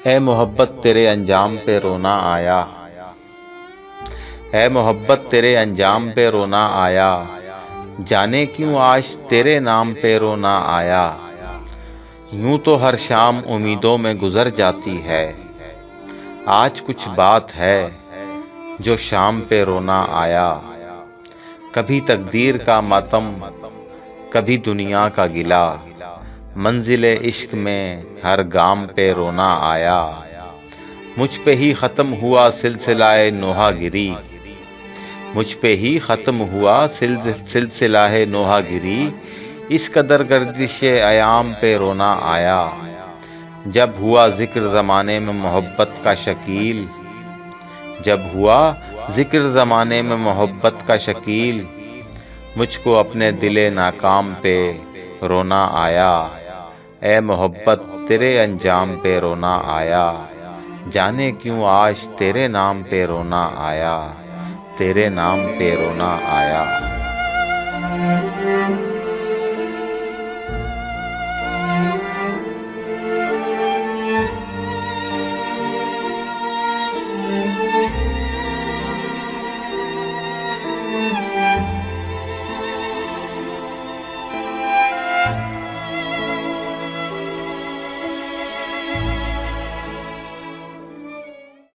ए मोहब्बत तेरे अंजाम पे रोना आया, ए मोहब्बत तेरे अंजाम पे रोना आया, जाने क्यों आज तेरे नाम पे रोना आया। यूं तो हर शाम उम्मीदों में गुजर जाती है, आज कुछ बात है जो शाम पे रोना आया। कभी तकदीर का मातम, कभी दुनिया का गिला, मंजिले इश्क में हर गाम पे रोना आया। मुझ पे ही ख़त्म हुआ सिलसिलाए नोहागिरी, मुझ पे ही ख़त्म हुआ सिलसिलाए नोहागिरी। इस कदर गर्दिशे अयाम पे रोना आया। जब हुआ जिक्र ज़माने में मोहब्बत का शकील, जब हुआ जिक्र ज़माने में मोहब्बत का शकील, मुझको अपने दिले नाकाम पे रोना आया। ए मोहब्बत तेरे अंजाम पे रोना आया, जाने क्यों आज तेरे नाम पे रोना आया, तेरे नाम पे रोना आया।